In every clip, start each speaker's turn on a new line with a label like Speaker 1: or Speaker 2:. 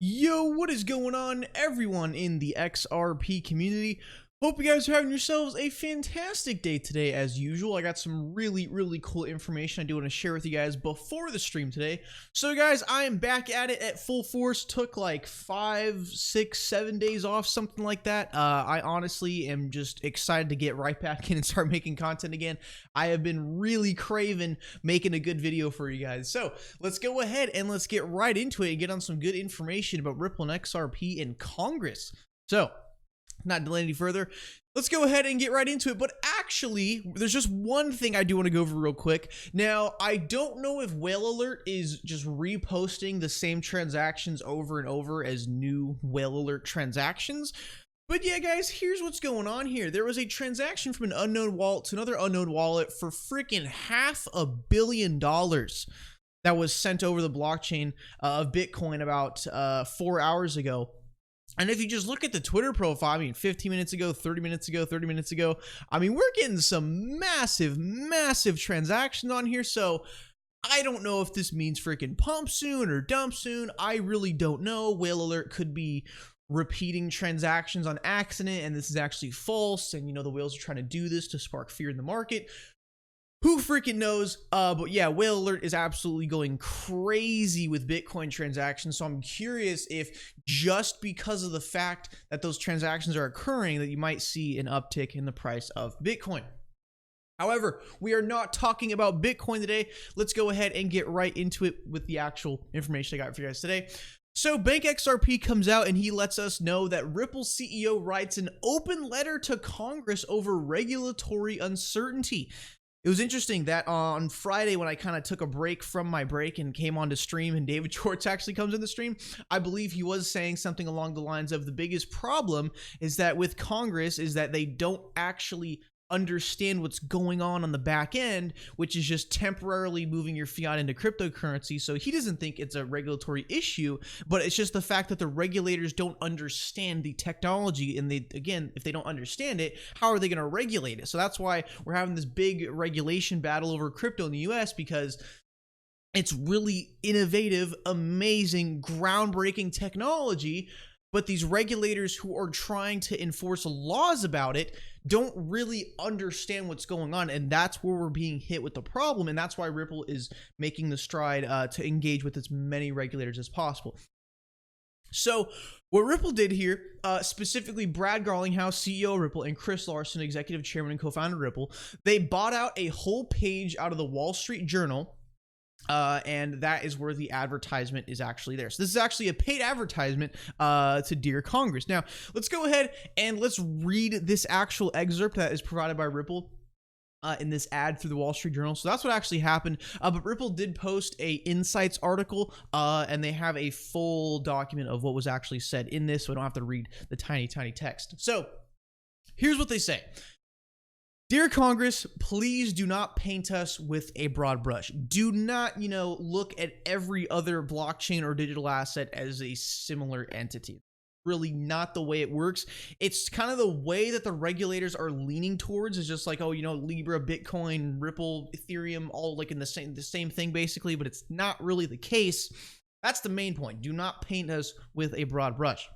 Speaker 1: Yo, what is going on, everyone in the XRP community? Hope you guys are having yourselves a fantastic day today. As usual, I got some really cool information I do want to share with you guys before the stream today. So guys, I am back at it at full force. Took like 5, 6, 7 days off, something like that. I honestly am just excited to get right back in and start making content again. I have been really craving making a good video for you guys. So let's go ahead and let's get right into it and get on some good information about Ripple and XRP in Congress. So, not delay any further, let's go ahead and get right into it. But actually, there's just one thing I do want to go over real quick. Now, I don't know if Whale Alert is just reposting the same transactions over and over as new Whale Alert transactions. But yeah, guys, here's what's going on here. There was a transaction from an unknown wallet to another unknown wallet for freaking $500 million that was sent over the blockchain of Bitcoin about 4 hours ago. And if you just look at the Twitter profile, I mean, 15 minutes ago, 30 minutes ago, 30 minutes ago, I mean, we're getting some massive transactions on here. So I don't know if this means freaking pump soon or dump soon. I really don't know. Whale Alert could be repeating transactions on accident, and this is actually false. And, you know, the whales are trying to do this to spark fear in the market. Who freaking knows? But yeah, Whale Alert is absolutely going crazy with Bitcoin transactions. So I'm curious if just because of the fact that those transactions are occurring, that you might see an uptick in the price of Bitcoin. However, we are not talking about Bitcoin today. Let's go ahead and get right into it with the actual information I got for you guys today. So Bank XRP comes out and he lets us know that Ripple CEO writes an open letter to Congress over regulatory uncertainty. It was interesting that on Friday, when I kind of took a break from my break and came on to stream, and David Schwartz actually comes in the stream, I believe he was saying something along the lines of the biggest problem is that with Congress is that they don't actually understand what's going on the back end, which is just temporarily moving your fiat into cryptocurrency. So he doesn't think it's a regulatory issue, but it's just the fact that the regulators don't understand the technology. And they, again, if they don't understand it, how are they going to regulate it? So that's why we're having this big regulation battle over crypto in the US, because it's really innovative, amazing, groundbreaking technology. But these regulators who are trying to enforce laws about it don't really understand what's going on. And that's where we're being hit with the problem. And that's why Ripple is making the stride to engage with as many regulators as possible. So what Ripple did here, specifically Brad Garlinghouse, CEO of Ripple, and Chris Larsen, executive chairman and co-founder of Ripple, they bought out a whole page out of the Wall Street Journal. And that is where the advertisement is actually there. So this is actually a paid advertisement to Dear Congress. Now, let's go ahead and let's read this actual excerpt that is provided by Ripple in this ad through the Wall Street Journal. So that's what actually happened. But Ripple did post a Insights article, and they have a full document of what was actually said in this, so I don't have to read the tiny text. So here's what they say. Dear Congress, please do not paint us with a broad brush. Do not, look at every other blockchain or digital asset as a similar entity. Really not the way it works. It's kind of the way that the regulators are leaning towards is just like, oh, Libra, Bitcoin, Ripple, Ethereum, all like in the same thing basically, but it's not really the case. That's the main point. Do not paint us with a broad brush.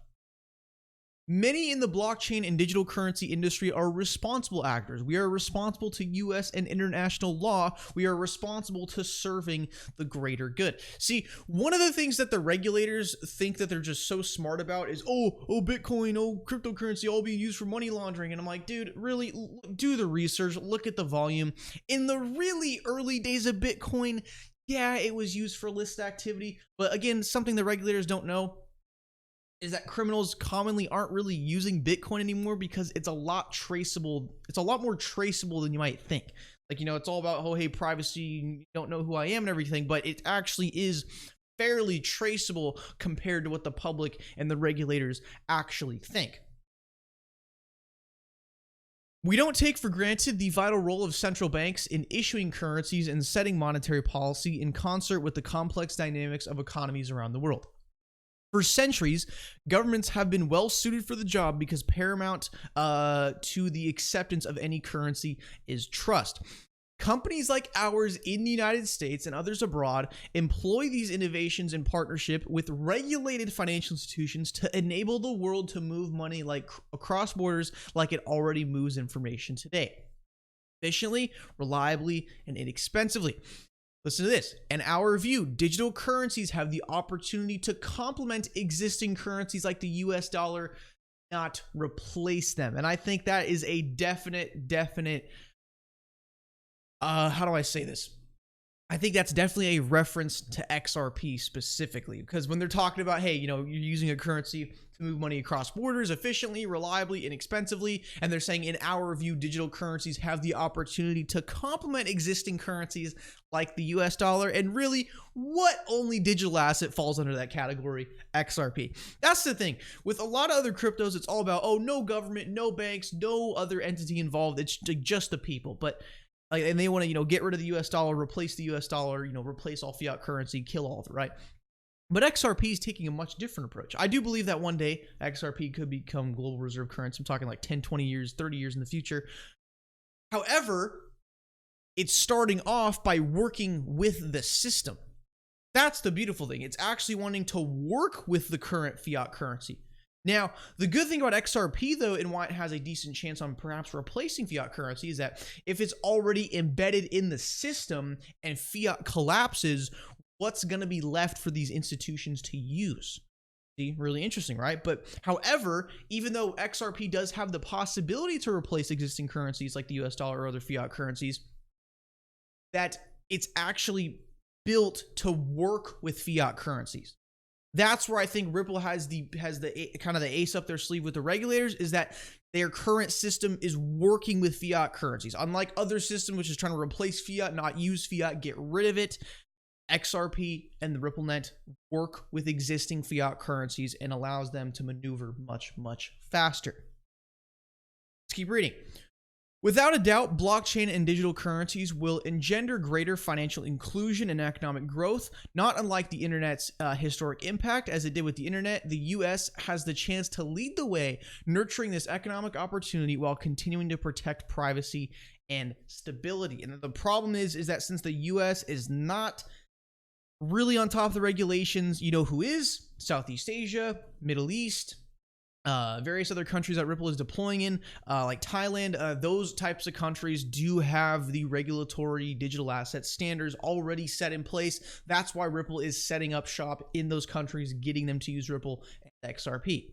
Speaker 1: Many in the blockchain and digital currency industry are responsible actors. We are responsible to US and international law. We are responsible to serving the greater good. See, one of the things that the regulators think that they're just so smart about is, oh, Bitcoin, cryptocurrency, all being used for money laundering. And I'm like, dude, really do the research, look at the volume. In the really early days of Bitcoin, yeah, it was used for illicit activity. But again, something the regulators don't know is that criminals commonly aren't really using Bitcoin anymore because it's a lot traceable. It's a lot more traceable than you might think. Like, it's all about, oh, hey, privacy, you don't know who I am and everything, but it actually is fairly traceable compared to what the public and the regulators actually think. We don't take for granted the vital role of central banks in issuing currencies and setting monetary policy in concert with the complex dynamics of economies around the world. For centuries, governments have been well suited for the job because paramount to the acceptance of any currency is trust. Companies like ours in the United States and others abroad employ these innovations in partnership with regulated financial institutions to enable the world to move money like across borders like it already moves information today, efficiently, reliably, and inexpensively. Listen to this. In our view, digital currencies have the opportunity to complement existing currencies like the US dollar, not replace them. And I think that is a definite, how do I say this? I think that's definitely a reference to XRP specifically, because when they're talking about, hey, you're using a currency to move money across borders efficiently, reliably, inexpensively, and they're saying, in our view, digital currencies have the opportunity to complement existing currencies like the US dollar, and really, what only digital asset falls under that category? XRP. That's the thing. With a lot of other cryptos, it's all about, oh, no government, no banks, no other entity involved. It's just the people. But and they want to, get rid of the US dollar, replace the US dollar, replace all fiat currency, kill all of it, right? But XRP is taking a much different approach. I do believe that one day XRP could become global reserve currency. I'm talking like 10, 20 years, 30 years in the future. However, it's starting off by working with the system. That's the beautiful thing. It's actually wanting to work with the current fiat currency. Now, the good thing about XRP, though, and why it has a decent chance on perhaps replacing fiat currency, is that if it's already embedded in the system and fiat collapses, what's going to be left for these institutions to use? See, really interesting, right? But however, even though XRP does have the possibility to replace existing currencies like the US dollar or other fiat currencies, that it's actually built to work with fiat currencies. That's where I think Ripple has the kind of the ace up their sleeve with the regulators, is that their current system is working with fiat currencies. Unlike other systems, which is trying to replace fiat, not use fiat, get rid of it, XRP and the RippleNet work with existing fiat currencies and allows them to maneuver much, much faster. Let's keep reading. Without a doubt, blockchain and digital currencies will engender greater financial inclusion and economic growth. Not unlike the internet's historic impact, as it did with the internet, the US has the chance to lead the way, nurturing this economic opportunity while continuing to protect privacy and stability. And the problem is that since the US is not really on top of the regulations, who is? Southeast Asia, Middle East, various other countries that Ripple is deploying in, like Thailand. Those types of countries do have the regulatory digital asset standards already set in place. That's why Ripple is setting up shop in those countries, getting them to use Ripple and XRP.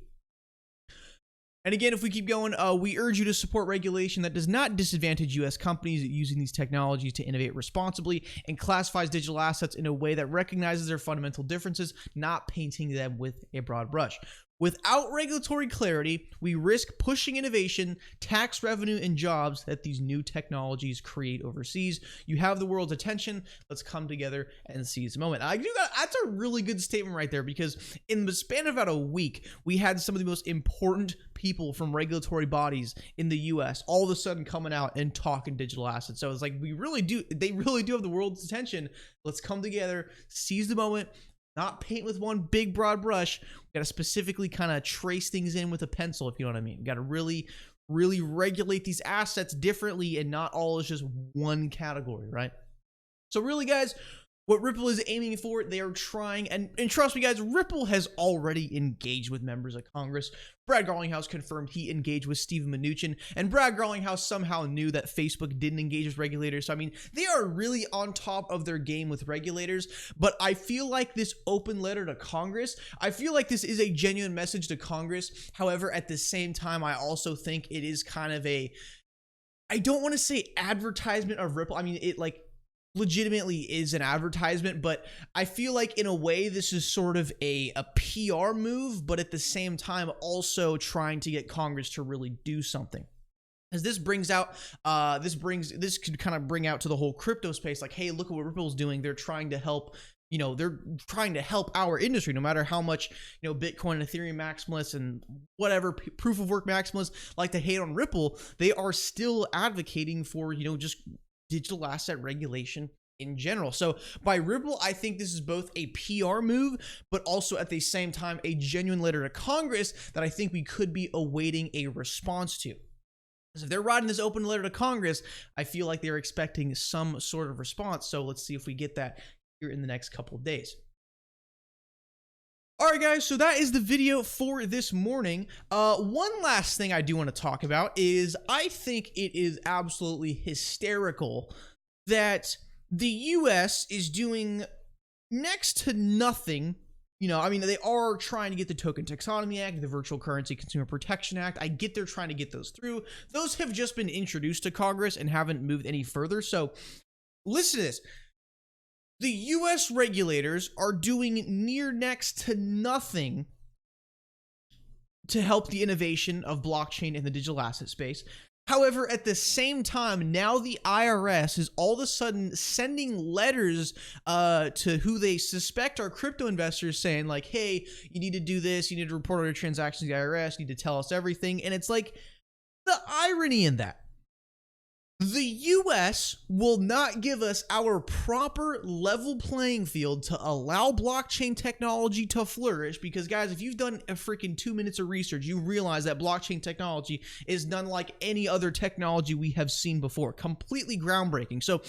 Speaker 1: And again, if we keep going, we urge you to support regulation that does not disadvantage U.S. companies using these technologies to innovate responsibly and classifies digital assets in a way that recognizes their fundamental differences, not painting them with a broad brush. Without regulatory clarity, we risk pushing innovation, tax revenue, and jobs that these new technologies create overseas. You have the world's attention. Let's come together and seize the moment. That's a really good statement right there, because in the span of about a week, we had some of the most important people from regulatory bodies in the US all of a sudden coming out and talking digital assets. So it's like, they really do have the world's attention. Let's come together, seize the moment, not paint with one big broad brush. We got to specifically kind of trace things in with a pencil, if you know what I mean. We got to really regulate these assets differently, and not all is just one category, right? So really, guys, what Ripple is aiming for, they are trying, and trust me, guys, Ripple has already engaged with members of Congress. Brad Garlinghouse confirmed he engaged with Steven Mnuchin, and Brad Garlinghouse somehow knew that Facebook didn't engage with regulators. So, I mean, they are really on top of their game with regulators, but I feel like this open letter to Congress, I feel like this is a genuine message to Congress. However, at the same time, I also think it is kind of I don't want to say advertisement of Ripple. I mean, it legitimately is an advertisement, but I feel like in a way this is sort of a PR move, but at the same time also trying to get Congress to really do something. As this brings out, this could kind of bring out to the whole crypto space, like, hey, look at what Ripple's doing. They're trying to help, they're trying to help our industry, no matter how much, Bitcoin and Ethereum maximalists and whatever proof of work maximalists like to hate on Ripple. They are still advocating for, just digital asset regulation in general. So by Ripple, I think this is both a PR move, but also at the same time a genuine letter to Congress that I think we could be awaiting a response to. Because if they're writing this open letter to Congress, I feel like they're expecting some sort of response. So let's see if we get that here in the next couple of days. All right, guys, so that is the video for this morning. One last thing I do want to talk about is I think it is absolutely hysterical that the US is doing next to nothing. You know, I mean, they are trying to get the Token Taxonomy Act, the Virtual Currency Consumer Protection Act. I get they're trying to get those through. Those have just been introduced to Congress and haven't moved any further. So listen to this. The US regulators are doing near next to nothing to help the innovation of blockchain in the digital asset space. However, at the same time, now the IRS is all of a sudden sending letters to who they suspect are crypto investors saying like, hey, you need to do this. You need to report all your transactions to the IRS. You need to tell us everything. And it's like the irony in that. The US will not give us our proper level playing field to allow blockchain technology to flourish because, guys, if you've done a freaking 2 minutes of research, you realize that blockchain technology is none like any other technology we have seen before. Completely groundbreaking. So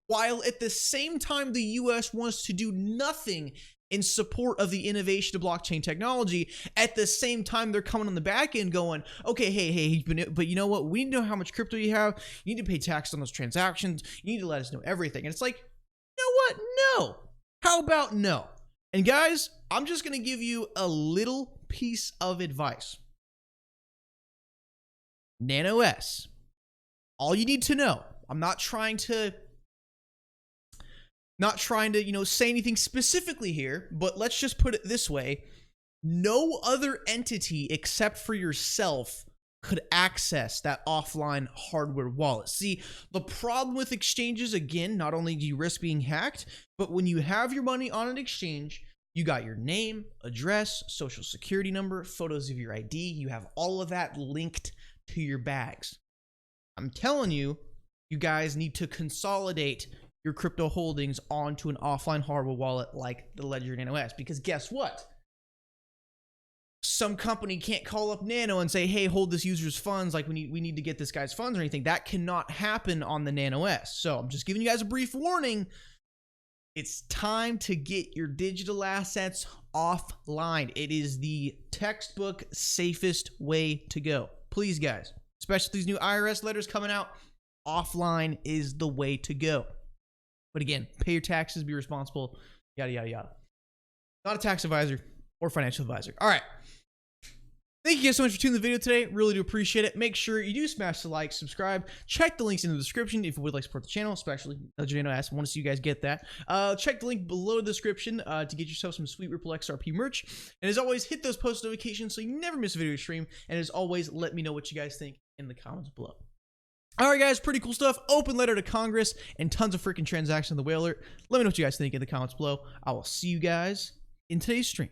Speaker 1: while at the same time the US wants to do nothing in support of the innovation of blockchain technology, at the same time, they're coming on the back end going, okay, hey, but you know what? We know how much crypto you have. You need to pay tax on those transactions. You need to let us know everything. And it's like, you know what? No. How about no? And guys, I'm just going to give you a little piece of advice. Nano S. All you need to know, I'm not trying to, you know, say anything specifically here, but let's just put it this way. No other entity except for yourself could access that offline hardware wallet. See, the problem with exchanges, again, not only do you risk being hacked, but when you have your money on an exchange, you got your name, address, social security number, photos of your ID. You have all of that linked to your bags. I'm telling you, you guys need to consolidate your crypto holdings onto an offline hardware wallet like the Ledger Nano S. Because guess what? Some company can't call up Nano and say, hey, hold this user's funds, like we need to get this guy's funds or anything. That cannot happen on the Nano S. So I'm just giving you guys a brief warning. It's time to get your digital assets offline. It is the textbook safest way to go. Please, guys, especially these new IRS letters coming out, offline is the way to go. But again, pay your taxes, be responsible, yada, yada, yada. Not a tax advisor or financial advisor. All right. Thank you guys so much for tuning in the video today. Really do appreciate it. Make sure you do smash the like, subscribe. Check the links in the description if you would like to support the channel, especially Nano S. I want to see you guys get that. Check the link below the description to get yourself some sweet Ripple XRP merch. And as always, hit those post notifications so you never miss a video stream. And as always, let me know what you guys think in the comments below. All right, guys, pretty cool stuff. Open letter to Congress and tons of freaking transactions on the whale alert. Let me know what you guys think in the comments below. I will see you guys in today's stream.